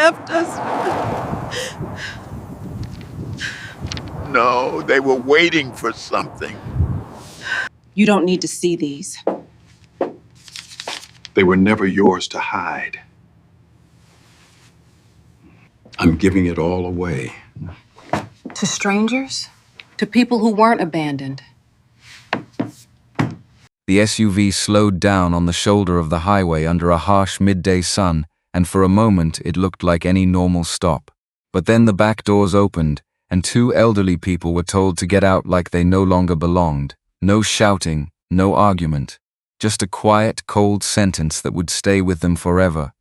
left us. No, they were waiting for something. You don't need to see these. They were never yours to hide. I'm giving it all away. To strangers? To people who weren't abandoned? The SUV slowed down on the shoulder of the highway under a harsh midday sun, and for a moment it looked like any normal stop. But then the back doors opened, and two elderly people were told to get out like they no longer belonged. No shouting, no argument. Just a quiet, cold sentence that would stay with them forever.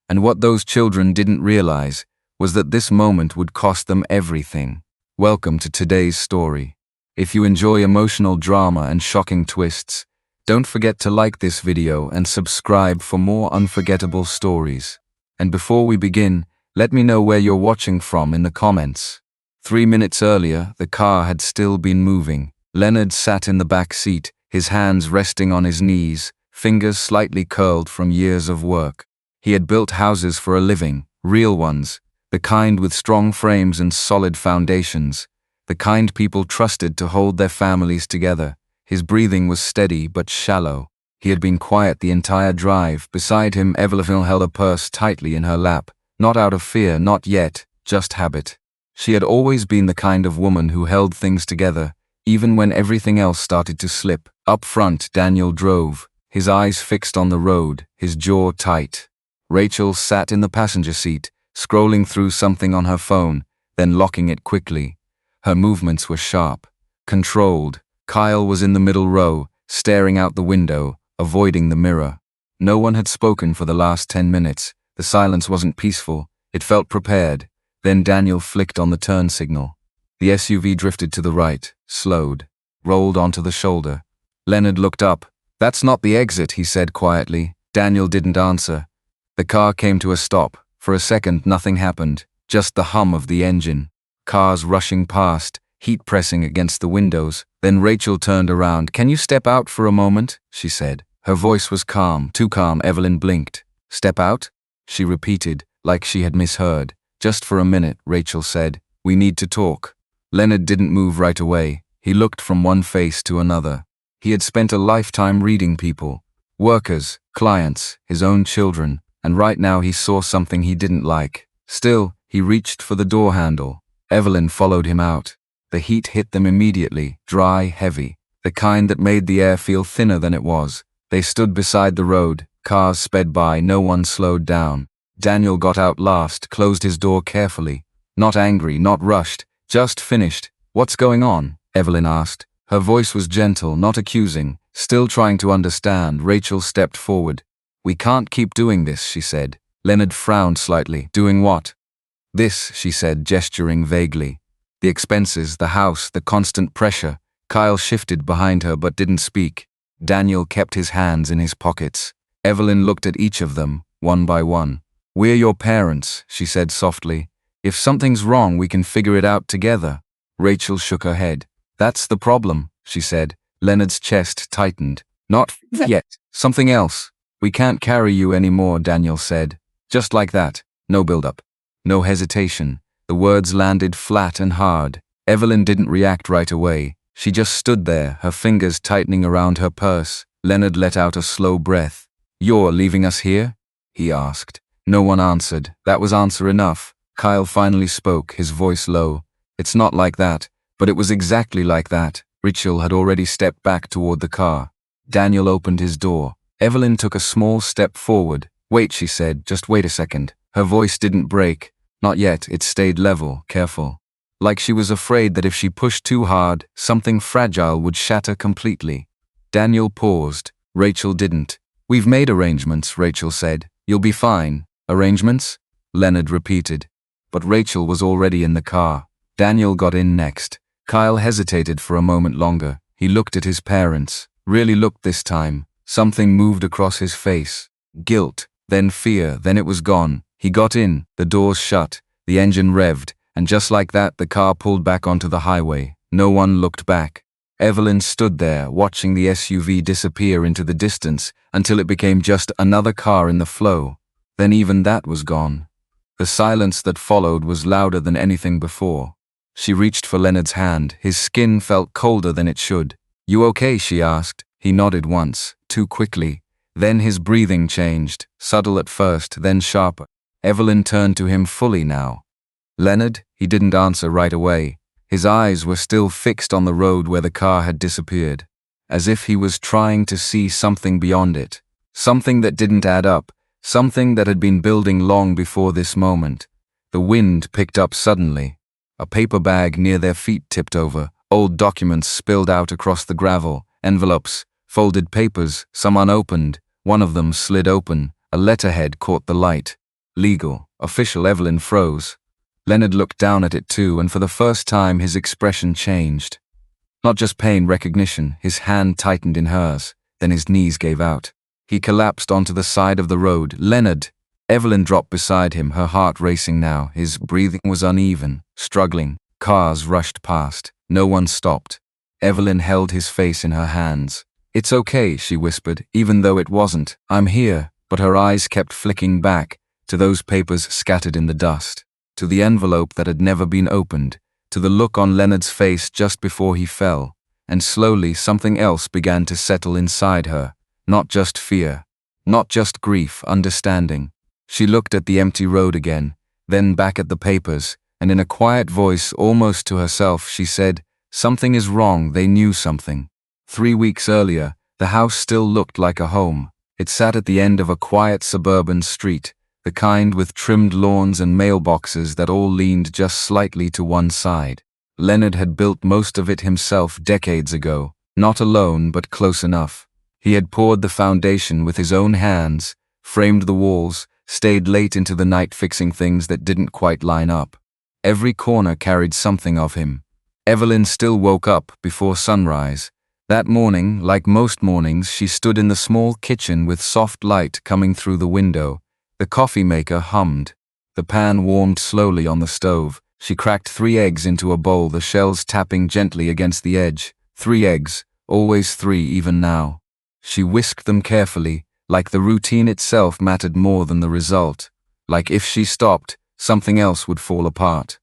And what those children didn't realize was that this moment would cost them everything. Welcome to today's story. If you enjoy emotional drama and shocking twists, don't forget to like this video and subscribe for more unforgettable stories. And before we begin, let me know where you're watching from in the comments. 3 minutes earlier, the car had still been moving. Leonard sat in the back seat, his hands resting on his knees, fingers slightly curled from years of work. He had built houses for a living, real ones, the kind with strong frames and solid foundations, the kind people trusted to hold their families together. His breathing was steady but shallow. He had been quiet the entire drive. Beside him, Evelyn held a purse tightly in her lap, not out of fear, not yet, just habit. She had always been the kind of woman who held things together, even when everything else started to slip. Up front, Daniel drove, his eyes fixed on the road, his jaw tight. Rachel sat in the passenger seat, scrolling through something on her phone, then locking it quickly. Her movements were sharp, controlled. Kyle was in the middle row, staring out the window, avoiding the mirror. No one had spoken for the last 10 minutes. The silence wasn't peaceful, it felt prepared. Then Daniel flicked on the turn signal. The SUV drifted to the right, slowed, rolled onto the shoulder. Leonard looked up. "That's not the exit," he said quietly. Daniel didn't answer. The car came to a stop. For a second, nothing happened, just the hum of the engine. Cars rushing past, heat pressing against the windows. Then Rachel turned around. "Can you step out for a moment?" she said. Her voice was calm, too calm. Evelyn blinked. "Step out?" she repeated, like she had misheard. "Just for a minute," Rachel said. "We need to talk." Leonard didn't move right away. He looked from one face to another. He had spent a lifetime reading people. Workers, clients, his own children, and right now he saw something he didn't like. Still, he reached for the door handle. Evelyn followed him out. The heat hit them immediately, dry, heavy, the kind that made the air feel thinner than it was. They stood beside the road. Cars sped by, no one slowed down. Daniel got out last, closed his door carefully. Not angry, not rushed, just finished. "What's going on?" Evelyn asked. Her voice was gentle, not accusing, still trying to understand. Rachel stepped forward. "We can't keep doing this," she said. Leonard frowned slightly. "Doing what?" "This," she said, gesturing vaguely. "The expenses, the house, the constant pressure." Kyle shifted behind her but didn't speak. Daniel kept his hands in his pockets. Evelyn looked at each of them, one by one. "We're your parents," she said softly. "If something's wrong, we can figure it out together." Rachel shook her head. "That's the problem," she said. Leonard's chest tightened. "Not yet. Something else. We can't carry you anymore," Daniel said. Just like that. No build-up. No hesitation. The words landed flat and hard. Evelyn didn't react right away. She just stood there, her fingers tightening around her purse. Leonard let out a slow breath. "You're leaving us here?" he asked. No one answered. That was answer enough. Kyle finally spoke, his voice low. "It's not like that, but it was exactly like that." Rachel had already stepped back toward the car. Daniel opened his door. Evelyn took a small step forward. "Wait," she said, "just wait a second." Her voice didn't break. Not yet, it stayed level, careful. Like she was afraid that if she pushed too hard, something fragile would shatter completely. Daniel paused. Rachel didn't. "We've made arrangements," Rachel said. "You'll be fine." "Arrangements?" Leonard repeated. But Rachel was already in the car. Daniel got in next. Kyle hesitated for a moment longer. He looked at his parents. Really looked this time. Something moved across his face. Guilt, then fear, then it was gone. He got in, the doors shut, the engine revved, and just like that the car pulled back onto the highway. No one looked back. Evelyn stood there, watching the SUV disappear into the distance until it became just another car in the flow. Then even that was gone. The silence that followed was louder than anything before. She reached for Leonard's hand. His skin felt colder than it should. "You okay?" she asked. He nodded once, too quickly. Then his breathing changed, subtle at first, then sharper. Evelyn turned to him fully now. "Leonard?" He didn't answer right away. His eyes were still fixed on the road where the car had disappeared, as if he was trying to see something beyond it. Something that didn't add up, something that had been building long before this moment. The wind picked up suddenly. A paper bag near their feet tipped over, old documents spilled out across the gravel, envelopes, folded papers, some unopened. One of them slid open, a letterhead caught the light. Legal, official. Evelyn froze. Leonard looked down at it too, and for the first time his expression changed. Not just pain, recognition. His hand tightened in hers, then his knees gave out. He collapsed onto the side of the road. "Leonard!" Evelyn dropped beside him, her heart racing now. His breathing was uneven, struggling. Cars rushed past. No one stopped. Evelyn held his face in her hands. "It's okay," she whispered, even though it wasn't. "I'm here." But her eyes kept flicking back, to those papers scattered in the dust, to the envelope that had never been opened, to the look on Leonard's face just before he fell. And slowly something else began to settle inside her. Not just fear, not just grief, understanding. She looked at the empty road again, then back at the papers, and in a quiet voice, almost to herself, she said, "Something is wrong." They knew something. 3 weeks earlier, the house still looked like a home. It sat at the end of a quiet suburban street, the kind with trimmed lawns and mailboxes that all leaned just slightly to one side. Leonard had built most of it himself decades ago, not alone but close enough. He had poured the foundation with his own hands, framed the walls, stayed late into the night fixing things that didn't quite line up. Every corner carried something of him. Evelyn still woke up before sunrise. That morning, like most mornings, she stood in the small kitchen with soft light coming through the window. The coffee maker hummed. The pan warmed slowly on the stove. She cracked 3 eggs into a bowl, the shells tapping gently against the edge. 3 eggs, always 3 even now. She whisked them carefully, like the routine itself mattered more than the result. Like if she stopped, something else would fall apart.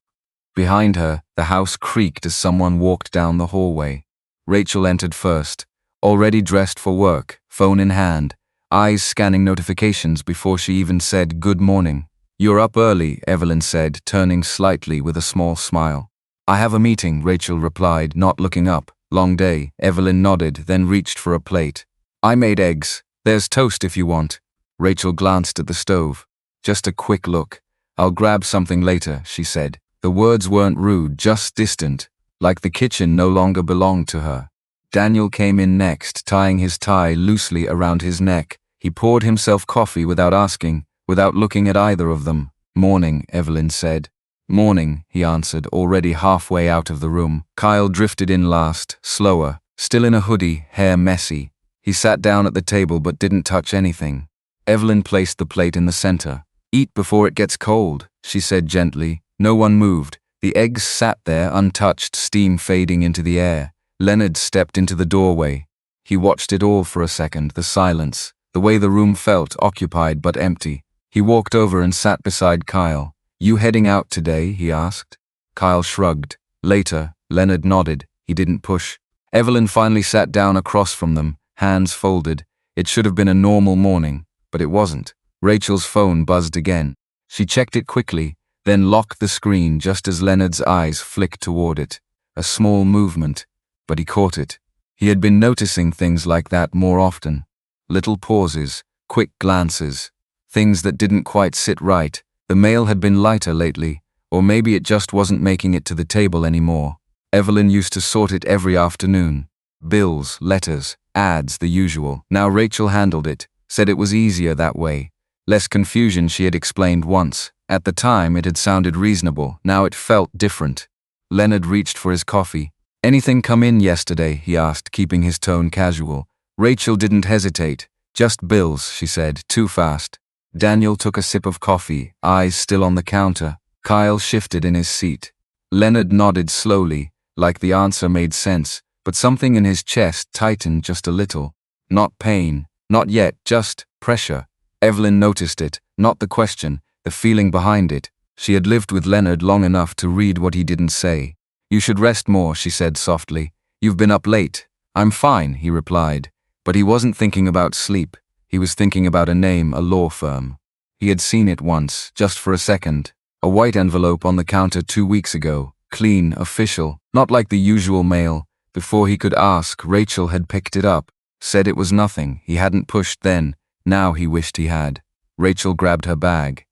Behind her, the house creaked as someone walked down the hallway. Rachel entered first, already dressed for work, phone in hand, eyes scanning notifications before she even said good morning. "You're up early," Evelyn said, turning slightly with a small smile. "I have a meeting," Rachel replied, not looking up. "Long day." Evelyn nodded, then reached for a plate. "I made eggs. There's toast if you want." Rachel glanced at the stove. "Just a quick look. I'll grab something later," she said. The words weren't rude, just distant, like the kitchen no longer belonged to her. Daniel came in next, tying his tie loosely around his neck. He poured himself coffee without asking, without looking at either of them. "Morning," Evelyn said. "Morning," he answered, already halfway out of the room. Kyle drifted in last, slower, still in a hoodie, hair messy. He sat down at the table but didn't touch anything. Evelyn placed the plate in the center. "Eat before it gets cold," she said gently. No one moved. The eggs sat there untouched, steam fading into the air. Leonard stepped into the doorway. He watched it all for a second, the silence, the way the room felt, occupied but empty. He walked over and sat beside Kyle. "You heading out today?" he asked. Kyle shrugged. "Later." Leonard nodded. He didn't push. Evelyn finally sat down across from them, hands folded. It should have been a normal morning, but it wasn't. Rachel's phone buzzed again. She checked it quickly, then locked the screen just as Leonard's eyes flicked toward it. A small movement, but he caught it. He had been noticing things like that more often. Little pauses, quick glances, things that didn't quite sit right. The mail had been lighter lately, or maybe it just wasn't making it to the table anymore. Evelyn used to sort it every afternoon. Bills, letters, ads, the usual. Now Rachel handled it, said it was easier that way. Less confusion, she had explained once. At the time, it had sounded reasonable. Now it felt different. Leonard reached for his coffee. "Anything come in yesterday?" he asked, keeping his tone casual. Rachel didn't hesitate. "Just bills," she said, too fast. Daniel took a sip of coffee, eyes still on the counter. Kyle shifted in his seat. Leonard nodded slowly, like the answer made sense, but something in his chest tightened just a little. Not pain, not yet, just pressure. Evelyn noticed it, not the question, the feeling behind it. She had lived with Leonard long enough to read what he didn't say. "You should rest more," she said softly. "You've been up late." "I'm fine," he replied. But he wasn't thinking about sleep. He was thinking about a name, a law firm. He had seen it once, just for a second. A white envelope on the counter 2 weeks ago. Clean, official, not like the usual mail. Before he could ask, Rachel had picked it up, said it was nothing. He hadn't pushed then. Now he wished he had. Rachel grabbed her bag.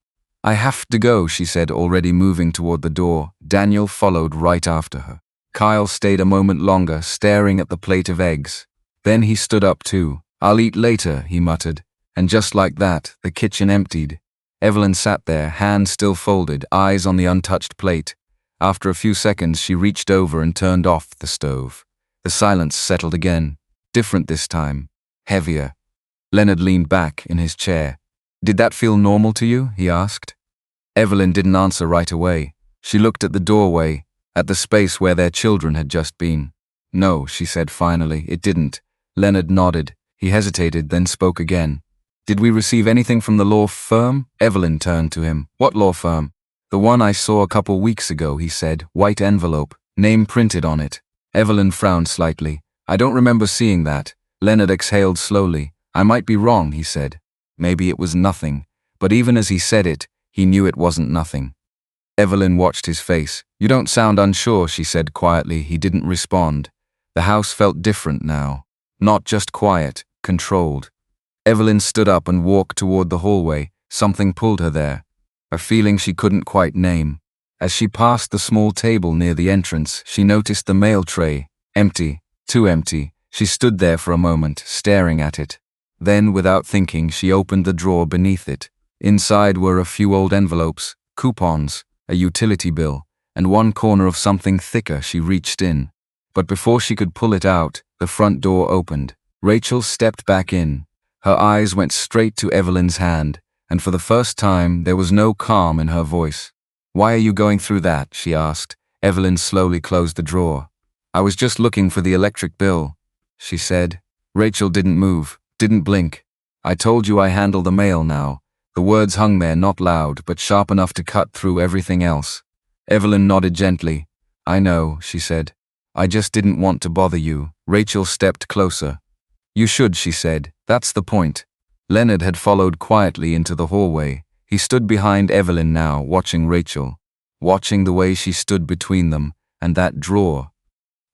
"I have to go," she said, already moving toward the door. Daniel followed right after her. Kyle stayed a moment longer, staring at the plate of eggs. Then he stood up too. "I'll eat later," he muttered. And just like that, the kitchen emptied. Evelyn sat there, hands still folded, eyes on the untouched plate. After a few seconds, she reached over and turned off the stove. The silence settled again. Different this time. Heavier. Leonard leaned back in his chair. "Did that feel normal to you?" he asked. Evelyn didn't answer right away. She looked at the doorway, at the space where their children had just been. "No," she said finally, "it didn't." Leonard nodded. He hesitated, then spoke again. "Did we receive anything from the law firm?" Evelyn turned to him. "What law firm?" "The one I saw a couple weeks ago," he said. "White envelope. Name printed on it." Evelyn frowned slightly. "I don't remember seeing that." Leonard exhaled slowly. "I might be wrong," he said. Maybe it was nothing. But even as he said it, he knew it wasn't nothing. Evelyn watched his face. "You don't sound unsure," she said quietly. He didn't respond. The house felt different now. Not just quiet, controlled. Evelyn stood up and walked toward the hallway. Something pulled her there. A feeling she couldn't quite name. As she passed the small table near the entrance, she noticed the mail tray. Empty. Too empty. She stood there for a moment, staring at it. Then, without thinking, she opened the drawer beneath it. Inside were a few old envelopes, coupons, a utility bill, and one corner of something thicker. She reached in. But before she could pull it out, the front door opened. Rachel stepped back in. Her eyes went straight to Evelyn's hand, and for the first time there was no calm in her voice. "Why are you going through that?" she asked. Evelyn slowly closed the drawer. "I was just looking for the electric bill," she said. Rachel didn't move, didn't blink. "I told you I handle the mail now." The words hung there, not loud, but sharp enough to cut through everything else. Evelyn nodded gently. "I know," she said. "I just didn't want to bother you." Rachel stepped closer. "You should," she said. "That's the point." Leonard had followed quietly into the hallway. He stood behind Evelyn now, watching Rachel, watching the way she stood between them and that drawer.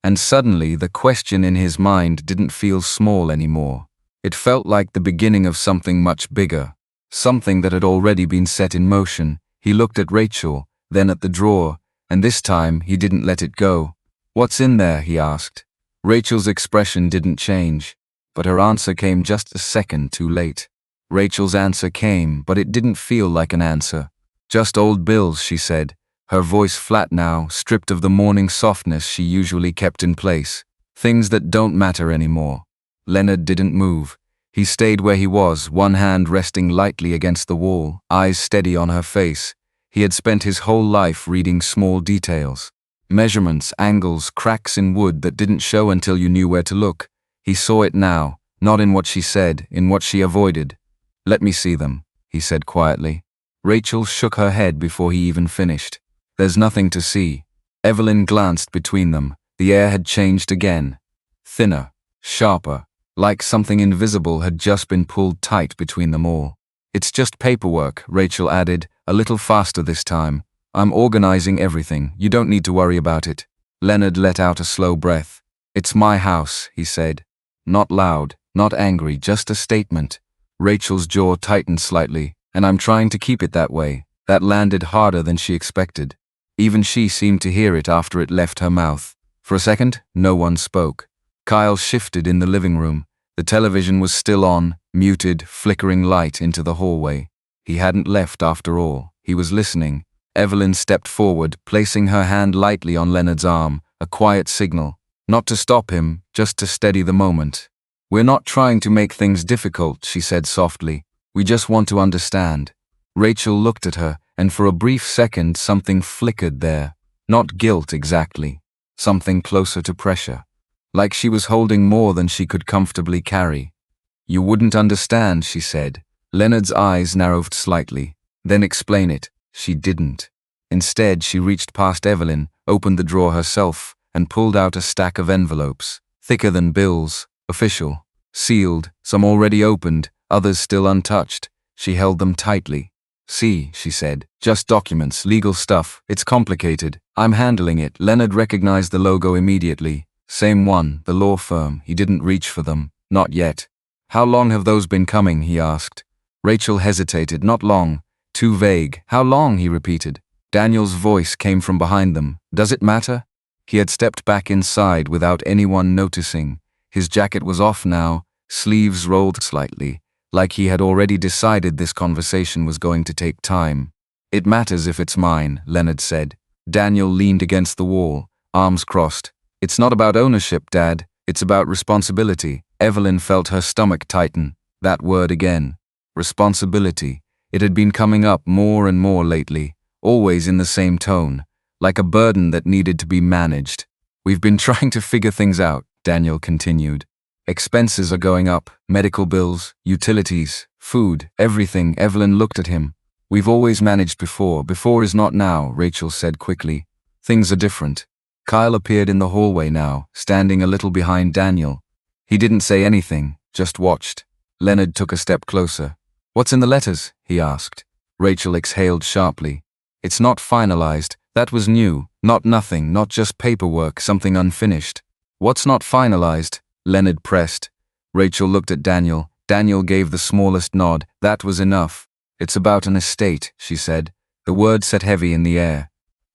And suddenly the question in his mind didn't feel small anymore. It felt like the beginning of something much bigger, something that had already been set in motion. He looked at Rachel, then at the drawer, and this time he didn't let it go. "What's in there?" he asked. Rachel's expression didn't change, but her answer came just a second too late. Rachel's answer came, but it didn't feel like an answer. "Just old bills," she said, her voice flat now, stripped of the morning softness she usually kept in place. "Things that don't matter anymore." Leonard didn't move. He stayed where he was, one hand resting lightly against the wall, eyes steady on her face. He had spent his whole life reading small details. Measurements, angles, cracks in wood that didn't show until you knew where to look. He saw it now, not in what she said, in what she avoided. "Let me see them," he said quietly. Rachel shook her head before he even finished. "There's nothing to see." Evelyn glanced between them. The air had changed again. Thinner, sharper, like something invisible had just been pulled tight between them all. "It's just paperwork," Rachel added, a little faster this time. "I'm organizing everything. You don't need to worry about it." Leonard let out a slow breath. "It's my house," he said. Not loud, not angry, just a statement. Rachel's jaw tightened slightly, "and I'm trying to keep it that way." That landed harder than she expected. Even she seemed to hear it after it left her mouth. For a second, no one spoke. Kyle shifted in the living room. The television was still on, muted, flickering light into the hallway. He hadn't left after all. He was listening. Evelyn stepped forward, placing her hand lightly on Leonard's arm, a quiet signal. Not to stop him, just to steady the moment. "We're not trying to make things difficult," she said softly. "We just want to understand." Rachel looked at her, and for a brief second something flickered there. Not guilt exactly. Something closer to pressure. Like she was holding more than she could comfortably carry. "You wouldn't understand," she said. Leonard's eyes narrowed slightly. Then explain it. She didn't. Instead, she reached past Evelyn, opened the drawer herself, and pulled out a stack of envelopes, thicker than bills, official, sealed, some already opened, others still untouched. She held them tightly. "See," she said, "just documents, legal stuff. It's complicated. I'm handling it." Leonard recognized the logo immediately. Same one, the law firm. He didn't reach for them. Not yet. "How long have those been coming?" he asked. Rachel hesitated. "Not long." Too vague. "How long?" he repeated. Daniel's voice came from behind them. "Does it matter?" He had stepped back inside without anyone noticing. His jacket was off now, sleeves rolled slightly, like he had already decided this conversation was going to take time. "It matters if it's mine," Leonard said. Daniel leaned against the wall, arms crossed. "It's not about ownership, Dad. It's about responsibility." Evelyn felt her stomach tighten. That word again. Responsibility. It had been coming up more and more lately, always in the same tone, like a burden that needed to be managed. "We've been trying to figure things out," Daniel continued. "Expenses are going up, medical bills, utilities, food, everything." Evelyn looked at him. "We've always managed before. Before is not now," Rachel said quickly. "Things are different." Kyle appeared in the hallway now, standing a little behind Daniel. He didn't say anything, just watched. Leonard took a step closer. "What's in the letters?" he asked. Rachel exhaled sharply. "It's not finalized. That was new. Not nothing, not just paperwork, something unfinished." "What's not finalized?" Leonard pressed. Rachel looked at Daniel. Daniel gave the smallest nod. That was enough. "It's about an estate," she said. The word sat heavy in the air.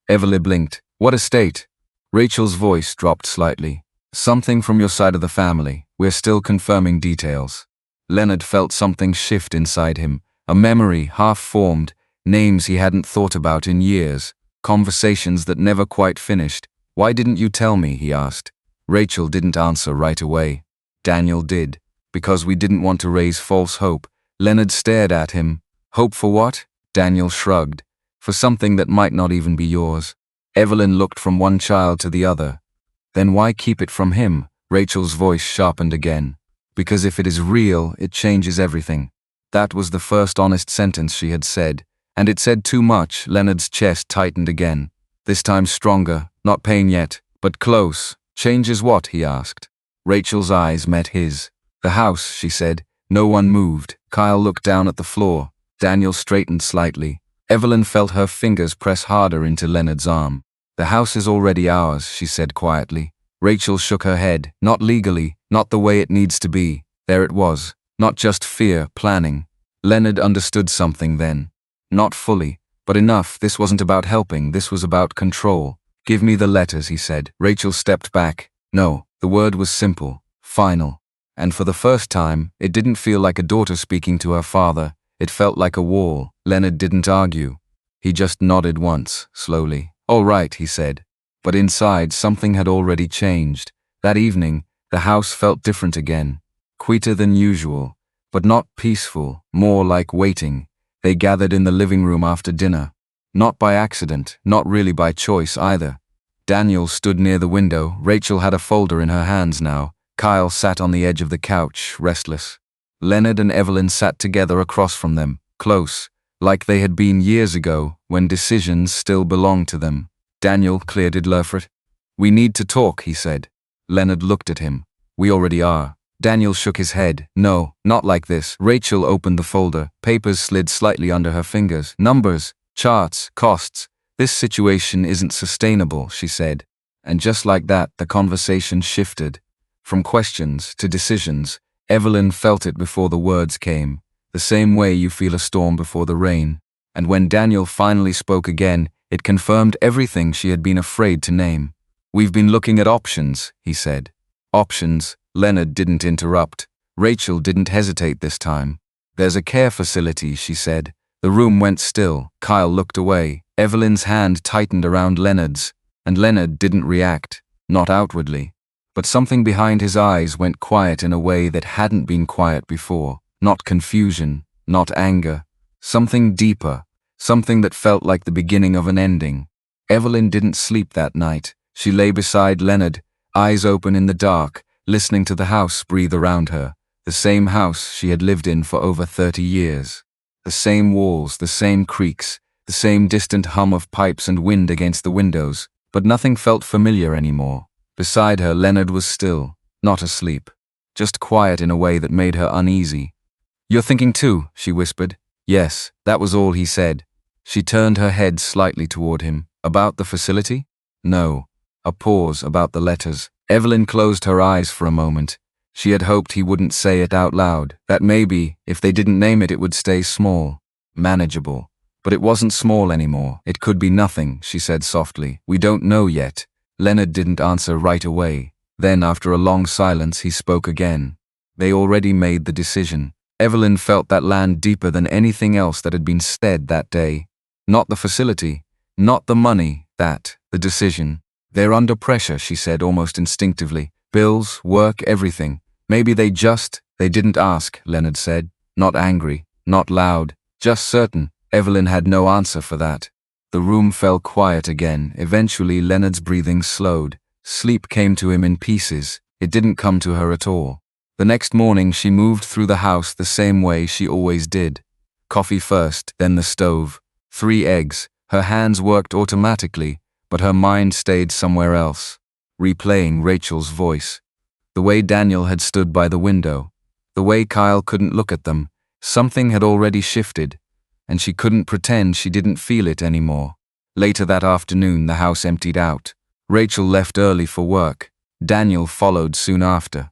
Evelyn blinked. "What estate?" Rachel's voice dropped slightly. "Something from your side of the family. We're still confirming details." Leonard felt something shift inside him, a memory half-formed, names he hadn't thought about in years, conversations that never quite finished. "Why didn't you tell me?" he asked. Rachel didn't answer right away. Daniel did. "Because we didn't want to raise false hope." Leonard stared at him. "Hope for what?" Daniel shrugged. "For something that might not even be yours." Evelyn looked from one child to the other. "Then why keep it from him?" Rachel's voice sharpened again. "Because if it is real, it changes everything." That was the first honest sentence she had said, and it said too much. Leonard's chest tightened again. This time stronger, not pain yet, but close. "Changes what?" he asked. Rachel's eyes met his. "The house," she said. No one moved. Kyle looked down at the floor. Daniel straightened slightly. Evelyn felt her fingers press harder into Leonard's arm. "The house is already ours," she said quietly. Rachel shook her head. "Not legally, not the way it needs to be." There it was. Not just fear, planning. Leonard understood something then. Not fully, but enough. This wasn't about helping, this was about control. "Give me the letters," he said. Rachel stepped back. No, the word was simple, final. And for the first time, it didn't feel like a daughter speaking to her father. It felt like a wall. Leonard didn't argue. He just nodded once, slowly. "All right," he said. But inside, something had already changed. That evening, the house felt different again. Quieter than usual, but not peaceful, more like waiting. They gathered in the living room after dinner. Not by accident, not really by choice either. Daniel stood near the window. Rachel had a folder in her hands now. Kyle sat on the edge of the couch, restless. Leonard and Evelyn sat together across from them, close, like they had been years ago, when decisions still belonged to them. Daniel cleared it. "Lurford, we need to talk," he said. Leonard looked at him. "We already are." Daniel shook his head. "No, not like this." Rachel opened the folder. Papers slid slightly under her fingers. "Numbers, charts, costs. This situation isn't sustainable," she said. And just like that, the conversation shifted. From questions to decisions. Evelyn felt it before the words came, the same way you feel a storm before the rain. And when Daniel finally spoke again, it confirmed everything she had been afraid to name. "We've been looking at options," he said. "Options?" Leonard didn't interrupt. Rachel didn't hesitate this time. "There's a care facility," she said. The room went still. Kyle looked away. Evelyn's hand tightened around Leonard's, and Leonard didn't react, not outwardly. But something behind his eyes went quiet in a way that hadn't been quiet before. Not confusion, not anger. Something deeper, something that felt like the beginning of an ending. Evelyn didn't sleep that night. She lay beside Leonard, eyes open in the dark, listening to the house breathe around her, the same house she had lived in for over 30 years. The same walls, the same creaks, the same distant hum of pipes and wind against the windows, but nothing felt familiar anymore. Beside her, Leonard was still, not asleep, just quiet in a way that made her uneasy. "You're thinking too," she whispered. "Yes," that was all he said. She turned her head slightly toward him. "About the facility?" "No." A pause. "About the letters." Evelyn closed her eyes for a moment. She had hoped he wouldn't say it out loud, that maybe, if they didn't name it, it would stay small, manageable. But it wasn't small anymore. "It could be nothing," she said softly. "We don't know yet." Leonard didn't answer right away. Then, after a long silence, he spoke again. They already made the decision. Evelyn felt that land deeper than anything else that had been said that day. Not the facility, not the money, the decision. "They're under pressure," she said almost instinctively. "Bills, work, everything. Maybe they didn't ask," Leonard said. Not angry, not loud, just certain. Evelyn had no answer for that. The room fell quiet again. Eventually, Leonard's breathing slowed. Sleep came to him in pieces. It didn't come to her at all. The next morning, she moved through the house the same way she always did. Coffee first, then the stove. 3 eggs. Her hands worked automatically, but her mind stayed somewhere else, replaying Rachel's voice. The way Daniel had stood by the window. The way Kyle couldn't look at them. Something had already shifted, and she couldn't pretend she didn't feel it anymore. Later that afternoon, the house emptied out. Rachel left early for work. Daniel followed soon after.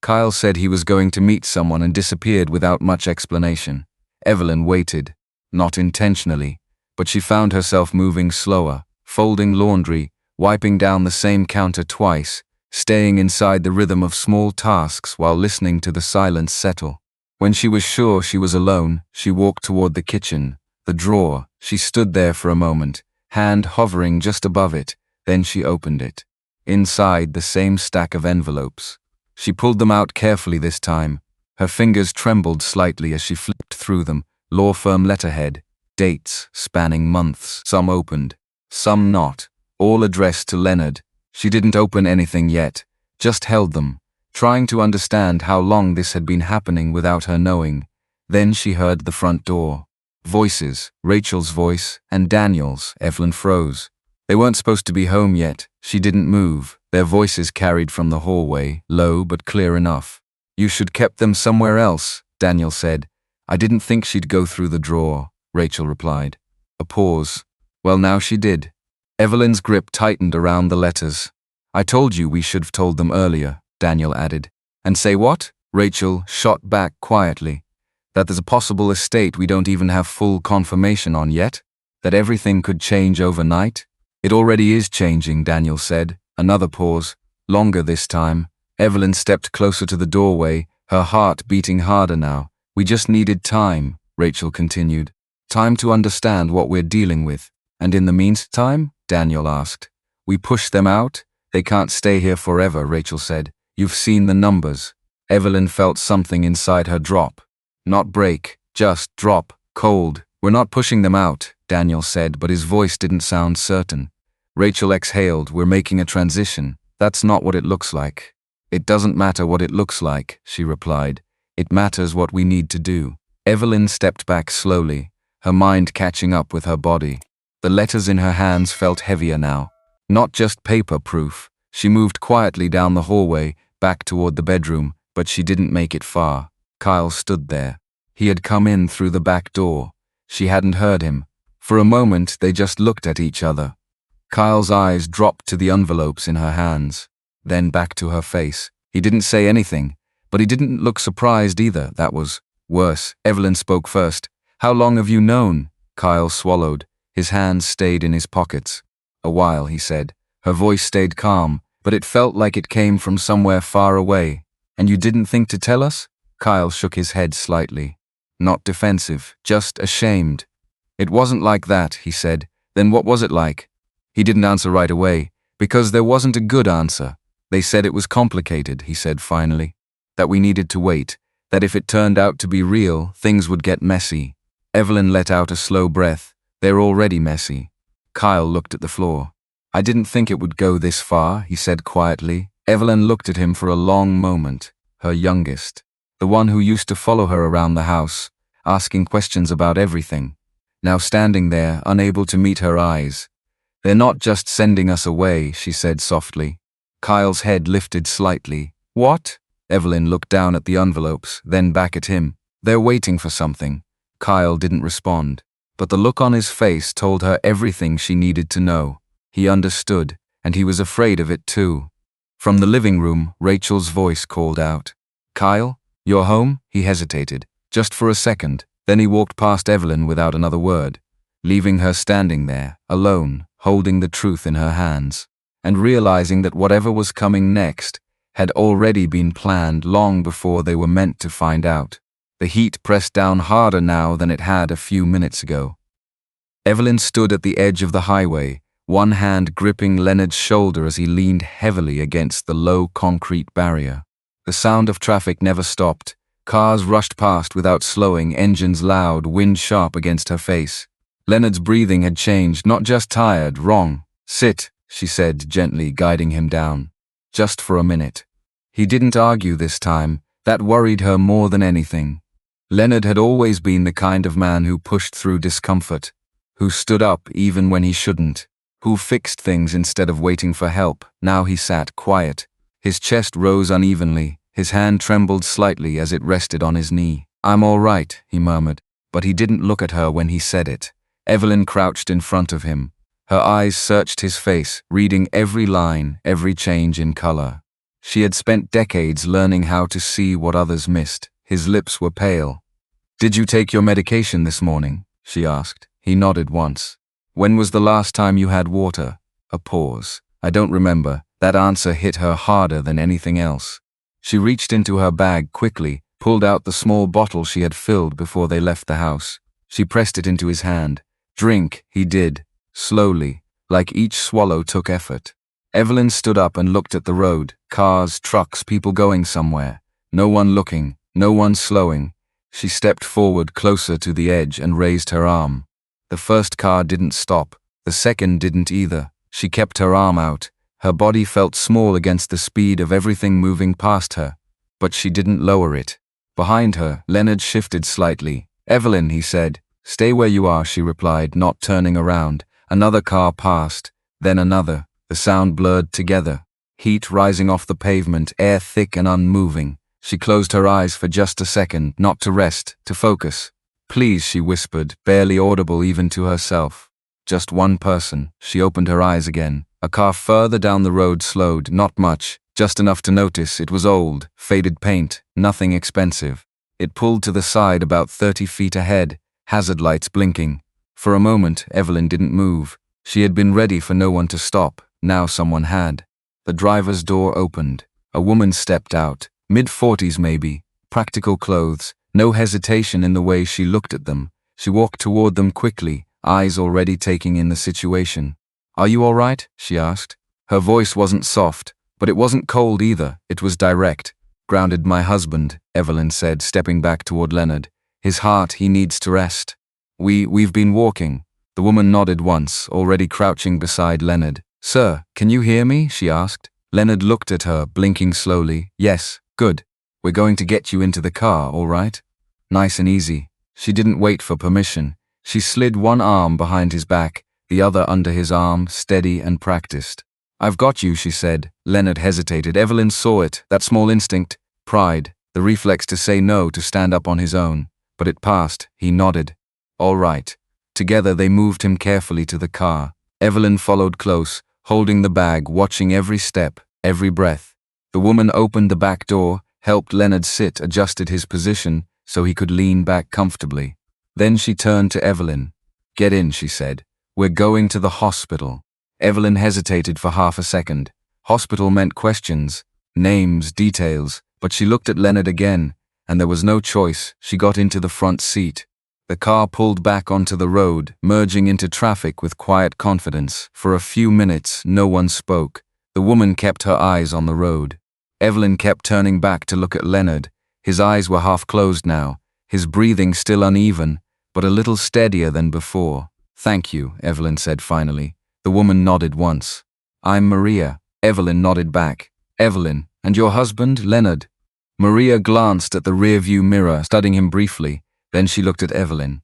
Kyle said he was going to meet someone and disappeared without much explanation. Evelyn waited, not intentionally, but she found herself moving slower, folding laundry, wiping down the same counter twice, staying inside the rhythm of small tasks while listening to the silence settle. When she was sure she was alone, she walked toward the kitchen, the drawer. She stood there for a moment, hand hovering just above it, then she opened it. Inside, the same stack of envelopes. She pulled them out carefully this time. Her fingers trembled slightly as she flipped through them. Law firm letterhead, dates spanning months, some opened, some not, all addressed to Leonard. She didn't open anything yet, just held them, trying to understand how long this had been happening without her knowing. Then she heard the front door. Voices, Rachel's voice and Daniel's. Evelyn froze. They weren't supposed to be home yet. She didn't move. Their voices carried from the hallway, low but clear enough. "You should kept them somewhere else," Daniel said. "I didn't think she'd go through the drawer," Rachel replied. A pause. Well, now she did. Evelyn's grip tightened around the letters. "I told you we should have told them earlier," Daniel added. "And say what?" Rachel shot back quietly. "That there's a possible estate we don't even have full confirmation on yet? That everything could change overnight?" "It already is changing," Daniel said. Another pause. Longer this time. Evelyn stepped closer to the doorway, her heart beating harder now. "We just needed time," Rachel continued. "Time to understand what we're dealing with." "And in the meantime?" Daniel asked. "We push them out? They can't stay here forever," Rachel said. "You've seen the numbers." Evelyn felt something inside her drop. Not break, just drop, cold. "We're not pushing them out," Daniel said, but his voice didn't sound certain. Rachel exhaled. "We're making a transition. That's not what it looks like." "It doesn't matter what it looks like," she replied. "It matters what we need to do." Evelyn stepped back slowly, her mind catching up with her body. The letters in her hands felt heavier now. Not just paper proof. She moved quietly down the hallway, back toward the bedroom, but she didn't make it far. Kyle stood there. He had come in through the back door. She hadn't heard him. For a moment, they just looked at each other. Kyle's eyes dropped to the envelopes in her hands, then back to her face. He didn't say anything, but he didn't look surprised either. That was worse. Evelyn spoke first. "How long have you known?" Kyle swallowed. His hands stayed in his pockets. "A while," he said. Her voice stayed calm, but it felt like it came from somewhere far away. "And you didn't think to tell us?" Kyle shook his head slightly. Not defensive, just ashamed. "It wasn't like that," he said. "Then what was it like?" He didn't answer right away, because there wasn't a good answer. "They said it was complicated," he said finally. "That we needed to wait. That if it turned out to be real, things would get messy." Evelyn let out a slow breath. "They're already messy." Kyle looked at the floor. "I didn't think it would go this far," he said quietly. Evelyn looked at him for a long moment. Her youngest. The one who used to follow her around the house. asking questions about everything. Now standing there, unable to meet her eyes. "They're not just sending us away," she said softly. Kyle's head lifted slightly. "What?" Evelyn looked down at the envelopes, then back at him. "They're waiting for something." Kyle didn't respond, but the look on his face told her everything she needed to know. He understood, and he was afraid of it too. From the living room, Rachel's voice called out. "Kyle, you're home?" He hesitated, just for a second, then he walked past Evelyn without another word, leaving her standing there, alone, holding the truth in her hands, and realizing that whatever was coming next had already been planned long before they were meant to find out. The heat pressed down harder now than it had a few minutes ago. Evelyn stood at the edge of the highway, one hand gripping Leonard's shoulder as he leaned heavily against the low concrete barrier. The sound of traffic never stopped. Cars rushed past without slowing, engines loud, wind sharp against her face. Leonard's breathing had changed, not just tired, wrong. "Sit," she said, gently guiding him down. "Just for a minute." He didn't argue this time. That worried her more than anything. Leonard had always been the kind of man who pushed through discomfort, who stood up even when he shouldn't, who fixed things instead of waiting for help. Now he sat quiet. His chest rose unevenly, his hand trembled slightly as it rested on his knee. "I'm all right," he murmured, but he didn't look at her when he said it. Evelyn crouched in front of him. Her eyes searched his face, reading every line, every change in color. She had spent decades learning how to see what others missed. His lips were pale. "Did you take your medication this morning?" she asked. He nodded once. "When was the last time you had water?" A pause. "I don't remember." That answer hit her harder than anything else. She reached into her bag quickly, pulled out the small bottle she had filled before they left the house. She pressed it into his hand. "Drink," he did, slowly, like each swallow took effort. Evelyn stood up and looked at the road. Cars, trucks, people going somewhere. No one looking, no one slowing. She stepped forward closer to the edge and raised her arm. The first car didn't stop. The second didn't either. She kept her arm out. Her body felt small against the speed of everything moving past her, but she didn't lower it. Behind her, Leonard shifted slightly. "Evelyn," he said. "Stay where you are," she replied, not turning around. Another car passed, then another. The sound blurred together. Heat rising off the pavement, air thick and unmoving. She closed her eyes for just a second, not to rest, to focus. "Please," she whispered, barely audible even to herself. "Just one person." She opened her eyes again. A car further down the road slowed, not much, just enough to notice it was old, faded paint, nothing expensive. It pulled to the side about 30 feet ahead, hazard lights blinking. For a moment, Evelyn didn't move. She had been ready for no one to stop. Now someone had. The driver's door opened. A woman stepped out, mid-40s maybe, practical clothes, no hesitation in the way she looked at them. She walked toward them quickly, eyes already taking in the situation. "Are you all right?" she asked. Her voice wasn't soft, but it wasn't cold either. It was direct. "Grounded my husband," Evelyn said, stepping back toward Leonard. "His heart, he needs to rest. We've been walking." The woman nodded once, already crouching beside Leonard. "Sir, can you hear me?" she asked. Leonard looked at her, blinking slowly. "Yes, good. We're going to get you into the car, all right?" Nice and easy. She didn't wait for permission. She slid one arm behind his back, the other under his arm, steady and practiced. "I've got you," she said. Leonard hesitated. Evelyn saw it, that small instinct, pride, the reflex to say no, to stand up on his own. But it passed. He nodded. "All right." Together they moved him carefully to the car. Evelyn followed close, holding the bag, watching every step, every breath. The woman opened the back door, helped Leonard sit, adjusted his position so he could lean back comfortably. Then she turned to Evelyn. "Get in," she said. "We're going to the hospital." Evelyn hesitated for half a second. Hospital meant questions, names, details, but she looked at Leonard again, and there was no choice. She got into the front seat. The car pulled back onto the road, merging into traffic with quiet confidence. For a few minutes, no one spoke. The woman kept her eyes on the road. Evelyn kept turning back to look at Leonard. His eyes were half closed now, his breathing still uneven, but a little steadier than before. "Thank you," Evelyn said finally. The woman nodded once. "I'm Maria." Evelyn nodded back. "Evelyn, and your husband, Leonard?" Maria glanced at the rearview mirror, studying him briefly, Then she looked at Evelyn.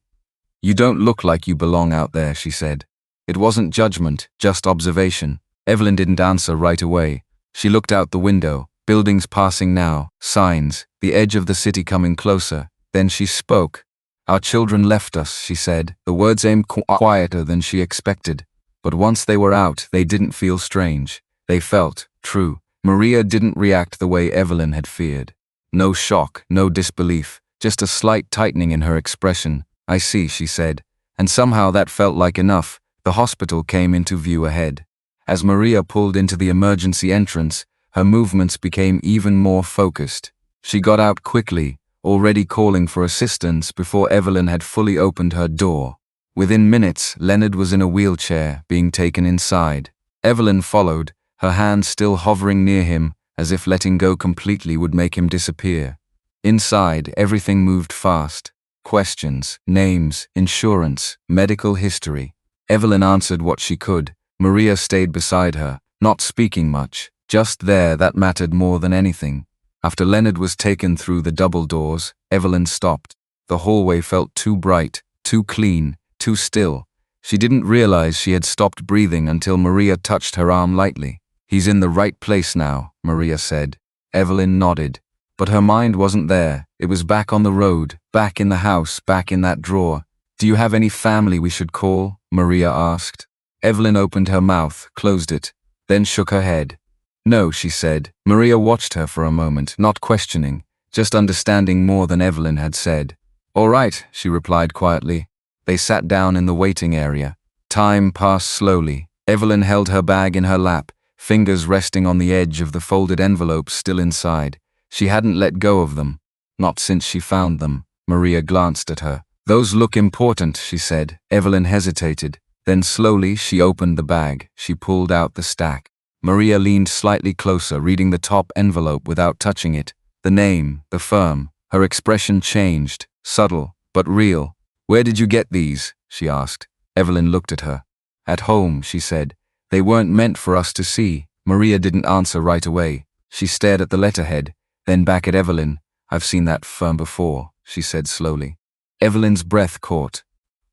"You don't look like you belong out there," she said. It wasn't judgment, just observation. Evelyn didn't answer right away. She looked out the window, buildings passing now, signs, the edge of the city coming closer. Then she spoke. "Our children left us," she said. The words aimed quieter than she expected. But once they were out, they didn't feel strange. They felt true. Maria didn't react the way Evelyn had feared. No shock, no disbelief, just a slight tightening in her expression. "I see," she said. And somehow that felt like enough. The hospital came into view ahead. As Maria pulled into the emergency entrance, her movements became even more focused. She got out quickly, already calling for assistance before Evelyn had fully opened her door. Within minutes, Leonard was in a wheelchair, being taken inside. Evelyn followed, her hand still hovering near him, as if letting go completely would make him disappear. Inside, everything moved fast. Questions, names, insurance, medical history. Evelyn answered what she could. Maria stayed beside her, not speaking much, just there. That mattered more than anything. After Leonard was taken through the double doors, Evelyn stopped. The hallway felt too bright, too clean, too still. She didn't realize she had stopped breathing until Maria touched her arm lightly. "He's in the right place now," Maria said. Evelyn nodded. But her mind wasn't there. It was back on the road, back in the house, back in that drawer. "Do you have any family we should call?" Maria asked. Evelyn opened her mouth, closed it, then shook her head. "No," she said. Maria watched her for a moment, not questioning, just understanding more than Evelyn had said. "All right," she replied quietly. They sat down in the waiting area. Time passed slowly. Evelyn held her bag in her lap, fingers resting on the edge of the folded envelopes still inside. She hadn't let go of them. Not since she found them. Maria glanced at her. "Those look important," she said. Evelyn hesitated. Then slowly she opened the bag. She pulled out the stack. Maria leaned slightly closer, reading the top envelope without touching it. The name, the firm. Her expression changed, subtle, but real. "Where did you get these?" she asked. Evelyn looked at her. "At home," she said. "They weren't meant for us to see." Maria didn't answer right away. She stared at the letterhead, then back at Evelyn. "I've seen that firm before," she said slowly. Evelyn's breath caught.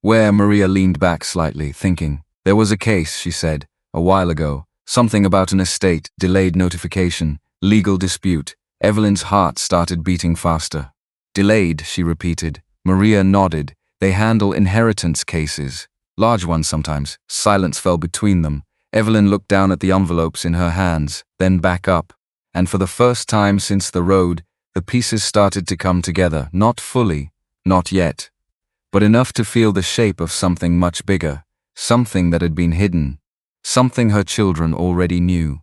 "Where?" Maria leaned back slightly, thinking. "There was a case," she said, "a while ago. Something about an estate, delayed notification, legal dispute." Evelyn's heart started beating faster. "Delayed," she repeated. Maria nodded. "They handle inheritance cases. Large ones sometimes." Silence fell between them. Evelyn looked down at the envelopes in her hands, then back up. And for the first time since the road, the pieces started to come together, not fully, not yet, but enough to feel the shape of something much bigger, something that had been hidden, something her children already knew.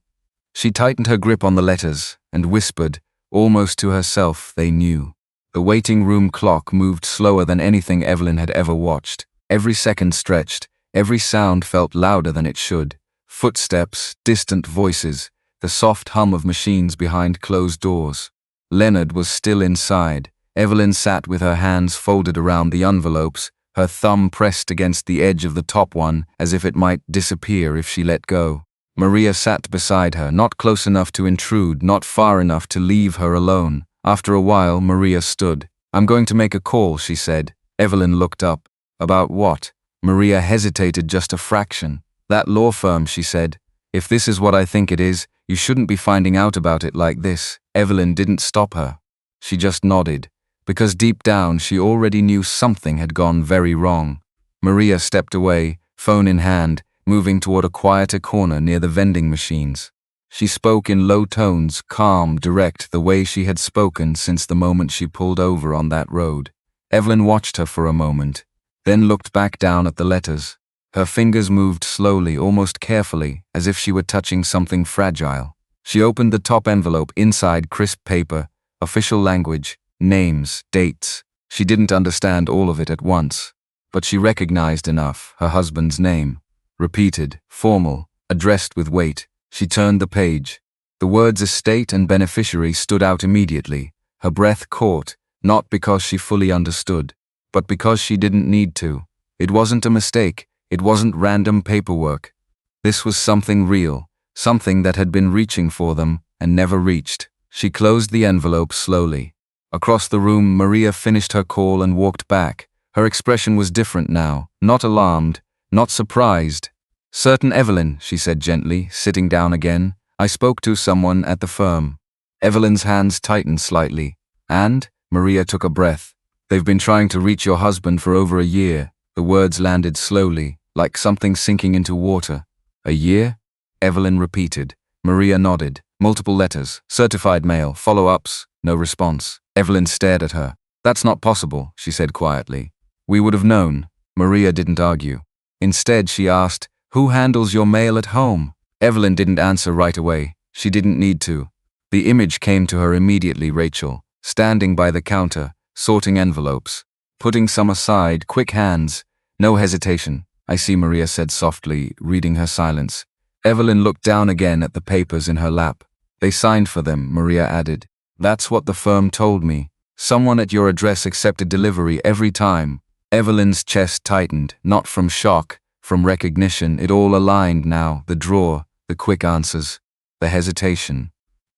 She tightened her grip on the letters and whispered, almost to herself, they knew. The waiting room clock moved slower than anything Evelyn had ever watched. Every second stretched, every sound felt louder than it should. Footsteps, distant voices, the soft hum of machines behind closed doors. Leonard was still inside. Evelyn sat with her hands folded around the envelopes, her thumb pressed against the edge of the top one as if it might disappear if she let go. Maria sat beside her, not close enough to intrude, not far enough to leave her alone. After a while, Maria stood. "I'm going to make a call," she said. Evelyn looked up. "About what?" Maria hesitated just a fraction. "That law firm," she said. "If this is what I think it is, you shouldn't be finding out about it like this." Evelyn didn't stop her. She just nodded, because deep down she already knew something had gone very wrong. Maria stepped away, phone in hand, moving toward a quieter corner near the vending machines. She spoke in low tones, calm, direct, the way she had spoken since the moment she pulled over on that road. Evelyn watched her for a moment, then looked back down at the letters. Her fingers moved slowly, almost carefully, as if she were touching something fragile. She opened the top envelope. Inside, crisp paper, official language, names, dates. She didn't understand all of it at once, but she recognized enough. Her husband's name. Repeated, formal, addressed with weight. She turned the page. The words estate and beneficiary stood out immediately. Her breath caught, not because she fully understood, but because she didn't need to. It wasn't a mistake. It wasn't random paperwork. This was something real, something that had been reaching for them and never reached. She closed the envelope slowly. Across the room, Maria finished her call and walked back. Her expression was different now, not alarmed, not surprised. "Certain Evelyn," she said gently, sitting down again. "I spoke to someone at the firm." Evelyn's hands tightened slightly. "And?" Maria took a breath. "They've been trying to reach your husband for over a year." The words landed slowly, like something sinking into water. "A year?" Evelyn repeated. Maria nodded. "Multiple letters, certified mail, follow-ups, no response." Evelyn stared at her. "That's not possible," she said quietly. "We would have known." Maria didn't argue. Instead, she asked, "Who handles your mail at home?" Evelyn didn't answer right away. She didn't need to. The image came to her immediately: Rachel, standing by the counter, sorting envelopes, putting some aside, quick hands, no hesitation. "I see," Maria said softly, reading her silence. Evelyn looked down again at the papers in her lap. "They signed for them," Maria added. "That's what the firm told me. Someone at your address accepted delivery every time." Evelyn's chest tightened, not from shock, from recognition. It all aligned now: the drawer, the quick answers, the hesitation.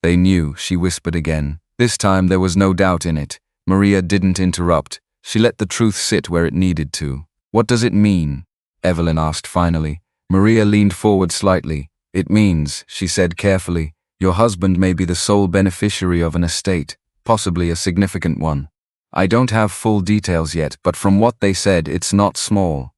"They knew," she whispered again. This time there was no doubt in it. Maria didn't interrupt. She let the truth sit where it needed to. "What does it mean?" Evelyn asked finally. Maria leaned forward slightly. "It means," she said carefully, "your husband may be the sole beneficiary of an estate, possibly a significant one. I don't have full details yet, but from what they said, it's not small."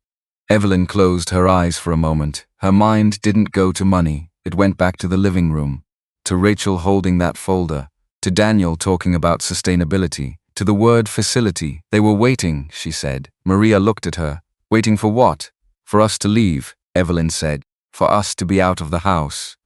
Evelyn closed her eyes for a moment. Her mind didn't go to money. It went back to the living room, to Rachel holding that folder, to Daniel talking about sustainability, to the word facility. "They were waiting," she said. Maria looked at her. "Waiting for what?" "For us to leave," Evelyn said. "For us to be out of the house."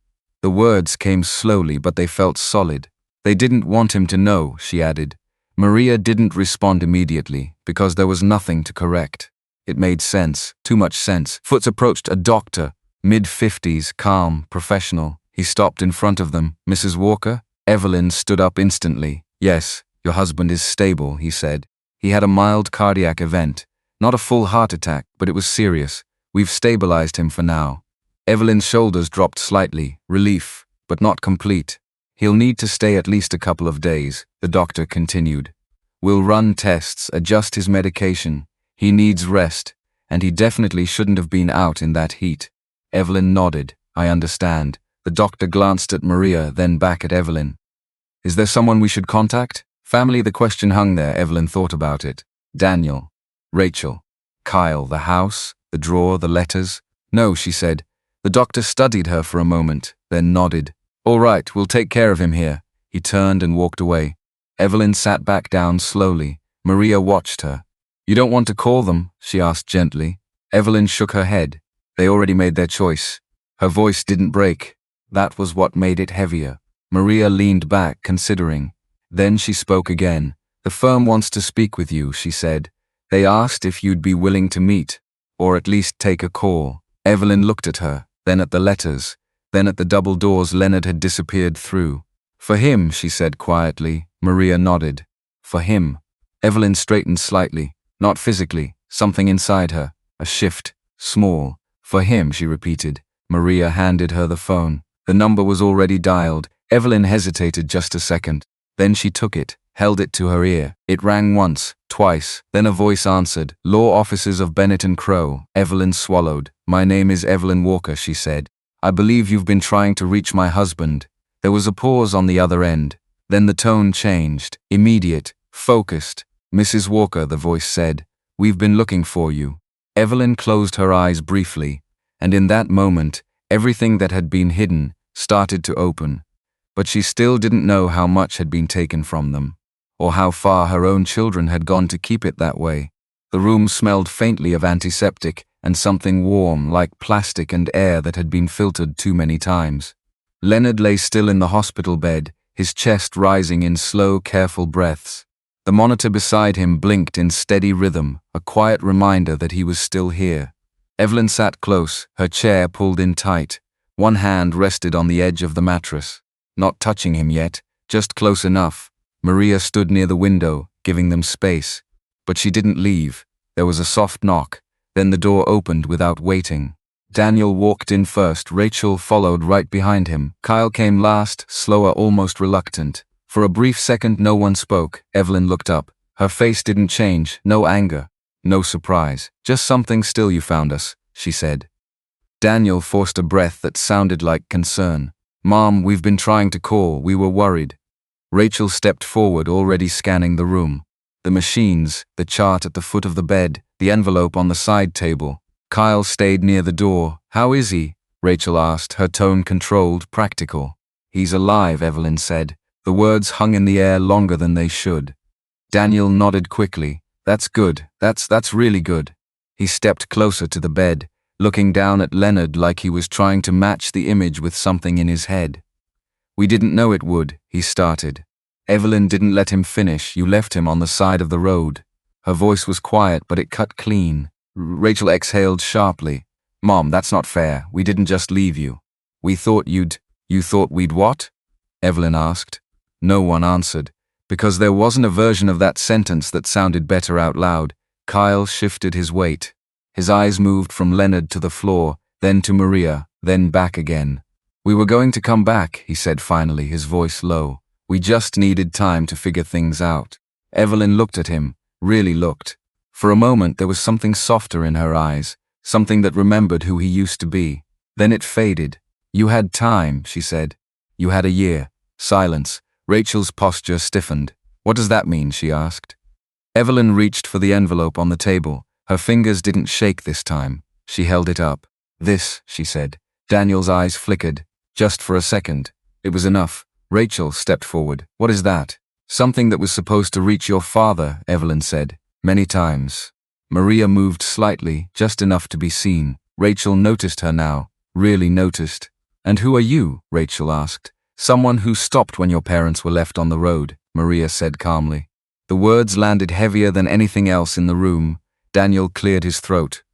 The words came slowly, but they felt solid. "They didn't want him to know," she added. Maria didn't respond immediately, because there was nothing to correct. It made sense, too much sense. Foots approached a doctor, mid-50s, calm, professional. He stopped in front of them. "Mrs. Walker?" Evelyn stood up instantly. "Yes, your husband is stable," he said. "He had a mild cardiac event. Not a full heart attack, but it was serious. We've stabilized him for now." Evelyn's shoulders dropped slightly, relief, but not complete. "He'll need to stay at least a couple of days," the doctor continued. "We'll run tests, adjust his medication. He needs rest, and he definitely shouldn't have been out in that heat." Evelyn nodded. "I understand." The doctor glanced at Maria, then back at Evelyn. "Is there someone we should contact?" Family, the question hung there. Evelyn thought about it. Daniel, Rachel, Kyle, the house, the drawer, the letters. "No," she said. The doctor studied her for a moment, then nodded. "All right, we'll take care of him here." He turned and walked away. Evelyn sat back down slowly. Maria watched her. "You don't want to call them?" she asked gently. Evelyn shook her head. "They already made their choice." Her voice didn't break. That was what made it heavier. Maria leaned back, considering. Then she spoke again. "The firm wants to speak with you," she said. "They asked if you'd be willing to meet, or at least take a call." Evelyn looked at her, then at the letters, then at the double doors Leonard had disappeared through. "For him," she said quietly. Maria nodded. "For him." Evelyn straightened slightly. Not physically, something inside her. A shift. Small. "For him," she repeated. Maria handed her the phone. The number was already dialed. Evelyn hesitated just a second. Then she took it, held it to her ear. It rang once, twice, then a voice answered. "Law offices of Bennett and Crow." Evelyn swallowed. "My name is Evelyn Walker," she said. "I believe you've been trying to reach my husband." There was a pause on the other end. Then the tone changed. Immediate, focused. "Mrs. Walker," the voice said, "we've been looking for you." Evelyn closed her eyes briefly, and in that moment, everything that had been hidden started to open. But she still didn't know how much had been taken from them, or how far her own children had gone to keep it that way. The room smelled faintly of antiseptic and something warm, like plastic and air that had been filtered too many times. Leonard lay still in the hospital bed, his chest rising in slow, careful breaths. The monitor beside him blinked in steady rhythm, a quiet reminder that he was still here. Evelyn sat close, her chair pulled in tight. One hand rested on the edge of the mattress. Not touching him yet, just close enough. Maria stood near the window, giving them space. But she didn't leave. There was a soft knock. Then the door opened without waiting. Daniel walked in first. Rachel followed right behind him. Kyle came last, slower, almost reluctant. For a brief second, no one spoke. Evelyn looked up. Her face didn't change, no anger, no surprise. Just something still. You found us, she said. Daniel forced a breath that sounded like concern. Mom, we've been trying to call. We were worried. Rachel stepped forward, already scanning the room. The machines, the chart at the foot of the bed, the envelope on the side table. Kyle stayed near the door. How is he? Rachel asked, her tone controlled, practical. He's alive, Evelyn said. The words hung in the air longer than they should. Daniel nodded quickly. That's good. That's really good. He stepped closer to the bed, looking down at Leonard like he was trying to match the image with something in his head. We didn't know it would, he started. Evelyn didn't let him finish. You left him on the side of the road. Her voice was quiet, but it cut clean. Rachel exhaled sharply. Mom, that's not fair. We didn't just leave you. We thought You thought we'd what? Evelyn asked. No one answered, because there wasn't a version of that sentence that sounded better out loud. Kyle shifted his weight. His eyes moved from Leonard to the floor, then to Maria, then back again. We were going to come back, he said finally, his voice low. We just needed time to figure things out. Evelyn looked at him, really looked. For a moment there was something softer in her eyes, something that remembered who he used to be. Then it faded. You had time, she said. You had a year. Silence. Rachel's posture stiffened. What does that mean? She asked. Evelyn reached for the envelope on the table. Her fingers didn't shake this time. She held it up. This, she said. Daniel's eyes flickered. Just for a second. It was enough. Rachel stepped forward. What is that? Something that was supposed to reach your father, Evelyn said. Many times. Maria moved slightly, just enough to be seen. Rachel noticed her now. Really noticed. And who are you? Rachel asked. Someone who stopped when your parents were left on the road, Maria said calmly. The words landed heavier than anything else in the room. Daniel cleared his throat.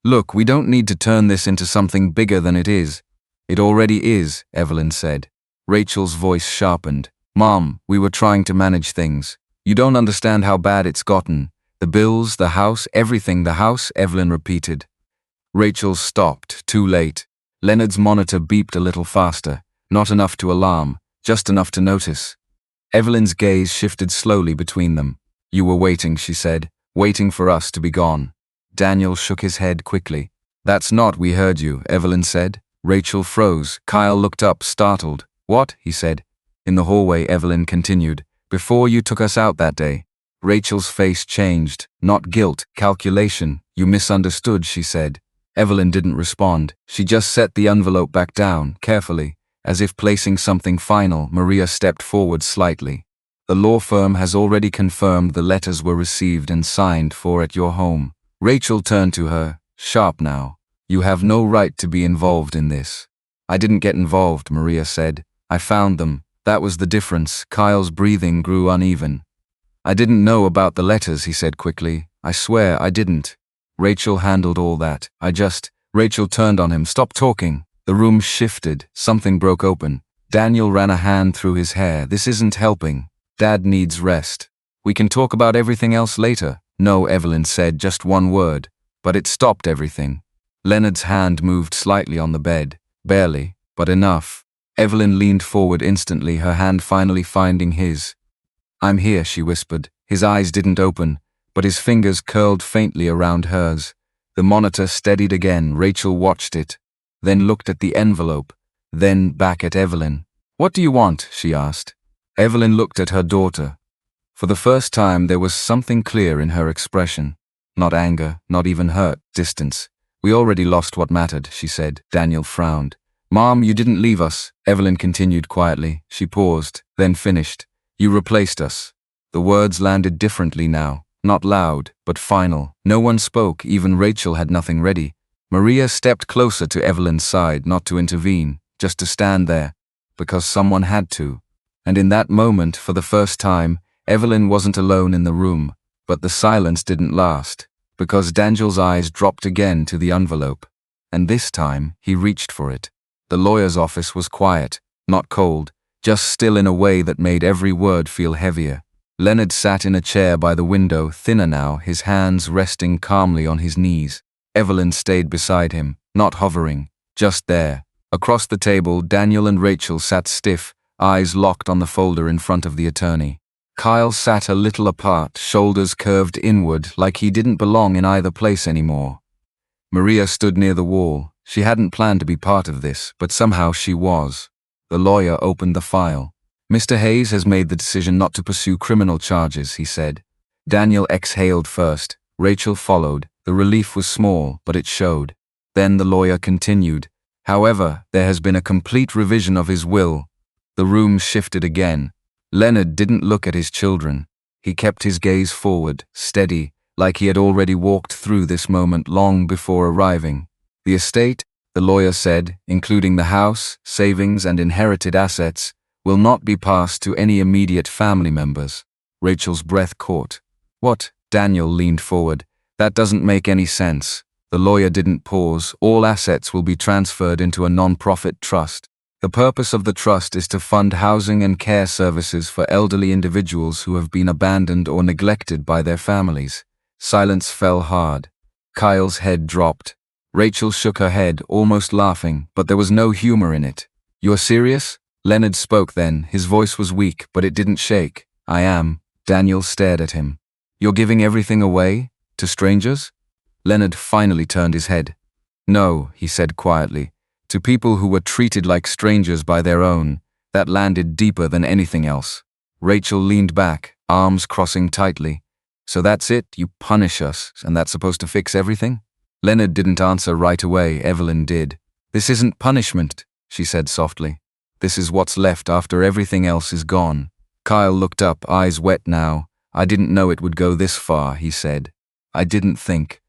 Look, we don't need to turn this into something bigger than it is. It already is, Evelyn said. Rachel's voice sharpened. Mom, we were trying to manage things. You don't understand how bad it's gotten. The bills, the house, everything, the house, Evelyn repeated. Rachel stopped, too late. Leonard's monitor beeped a little faster. Not enough to alarm, just enough to notice. Evelyn's gaze shifted slowly between them. You were waiting, she said, waiting for us to be gone. Daniel shook his head quickly. That's not, we heard you, Evelyn said. Rachel froze. Kyle looked up, startled. What? He said. In the hallway, Evelyn continued. Before you took us out that day. Rachel's face changed. Not guilt, calculation. You misunderstood, she said. Evelyn didn't respond. She just set the envelope back down, carefully. As if placing something final, Maria stepped forward slightly. The law firm has already confirmed the letters were received and signed for at your home. Rachel turned to her, sharp now. You have no right to be involved in this. I didn't get involved, Maria said. I found them. That was the difference. Kyle's breathing grew uneven. I didn't know about the letters, he said quickly. I swear I didn't. Rachel handled all that. Rachel turned on him. Stop talking. The room shifted. Something broke open. Daniel ran a hand through his hair. This isn't helping. Dad needs rest. We can talk about everything else later. No, Evelyn said, just one word. But it stopped everything. Leonard's hand moved slightly on the bed. Barely, but enough. Evelyn leaned forward instantly, her hand finally finding his. I'm here, she whispered. His eyes didn't open, but his fingers curled faintly around hers. The monitor steadied again. Rachel watched it. Then looked at the envelope, then back at Evelyn. What do you want? She asked. Evelyn looked at her daughter. For the first time there was something clear in her expression. Not anger, not even hurt, distance. We already lost what mattered, she said. Daniel frowned. Mom, you didn't leave us, Evelyn continued quietly. She paused, then finished. You replaced us. The words landed differently now, not loud, but final. No one spoke, even Rachel had nothing ready. Maria stepped closer to Evelyn's side, not to intervene, just to stand there, because someone had to. And in that moment, for the first time, Evelyn wasn't alone in the room, but the silence didn't last, because Daniel's eyes dropped again to the envelope. And this time, he reached for it. The lawyer's office was quiet, not cold, just still in a way that made every word feel heavier. Leonard sat in a chair by the window, thinner now, his hands resting calmly on his knees. Evelyn stayed beside him, not hovering, just there. Across the table, Daniel and Rachel sat stiff, eyes locked on the folder in front of the attorney. Kyle sat a little apart, shoulders curved inward, like he didn't belong in either place anymore. Maria stood near the wall. She hadn't planned to be part of this, but somehow she was. The lawyer opened the file. Mr. Hayes has made the decision not to pursue criminal charges, he said. Daniel exhaled first. Rachel followed. The relief was small, but it showed. Then the lawyer continued. However, there has been a complete revision of his will. The room shifted again. Leonard didn't look at his children. He kept his gaze forward, steady, like he had already walked through this moment long before arriving. The estate, the lawyer said, including the house, savings, and inherited assets, will not be passed to any immediate family members. Rachel's breath caught. What? Daniel leaned forward. That doesn't make any sense. The lawyer didn't pause. All assets will be transferred into a non-profit trust. The purpose of the trust is to fund housing and care services for elderly individuals who have been abandoned or neglected by their families. Silence fell hard. Kyle's head dropped. Rachel shook her head, almost laughing, but there was no humor in it. You're serious? Leonard spoke then. His voice was weak, but it didn't shake. I am. Daniel stared at him. You're giving everything away? To strangers? Leonard finally turned his head. No, he said quietly. To people who were treated like strangers by their own. That landed deeper than anything else. Rachel leaned back, arms crossing tightly. So that's it? You punish us, and that's supposed to fix everything? Leonard didn't answer right away. Evelyn did. This isn't punishment, she said softly. This is what's left after everything else is gone. Kyle looked up, eyes wet now. I didn't know it would go this far, he said. I didn't think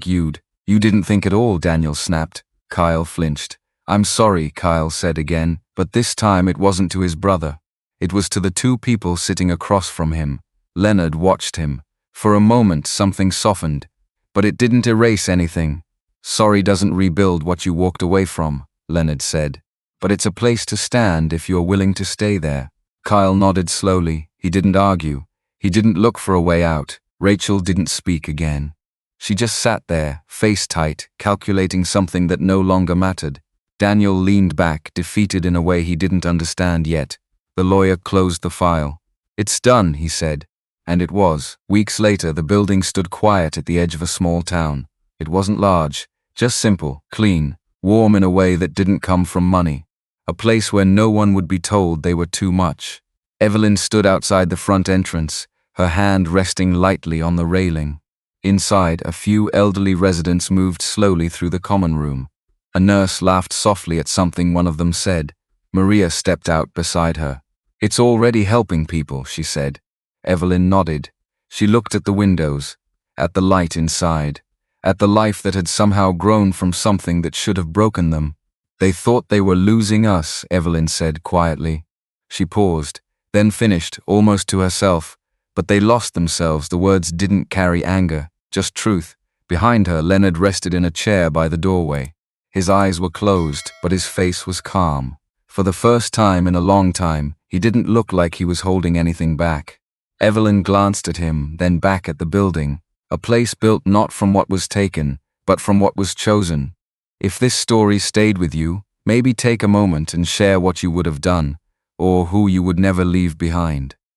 you'd. You didn't think at all, Daniel snapped. Kyle flinched. I'm sorry, Kyle said again, but this time it wasn't to his brother. It was to the two people sitting across from him. Leonard watched him. For a moment something softened, but it didn't erase anything. Sorry doesn't rebuild what you walked away from, Leonard said. But it's a place to stand if you're willing to stay there. Kyle nodded slowly. He didn't argue. He didn't look for a way out. Rachel didn't speak again. She just sat there, face tight, calculating something that no longer mattered. Daniel leaned back, defeated in a way he didn't understand yet. The lawyer closed the file. It's done, he said. And it was. Weeks later, the building stood quiet at the edge of a small town. It wasn't large, just simple, clean, warm in a way that didn't come from money. A place where no one would be told they were too much. Evelyn stood outside the front entrance, her hand resting lightly on the railing. Inside, a few elderly residents moved slowly through the common room. A nurse laughed softly at something one of them said. Maria stepped out beside her. It's already helping people, she said. Evelyn nodded. She looked at the windows, at the light inside, at the life that had somehow grown from something that should have broken them. They thought they were losing us, Evelyn said quietly. She paused, then finished, almost to herself. But they lost themselves. The words didn't carry anger, just truth. Behind her, Leonard rested in a chair by the doorway. His eyes were closed, but his face was calm. For the first time in a long time, he didn't look like he was holding anything back. Evelyn glanced at him, then back at the building, a place built not from what was taken, but from what was chosen. If this story stayed with you, maybe take a moment and share what you would have done, or who you would never leave behind.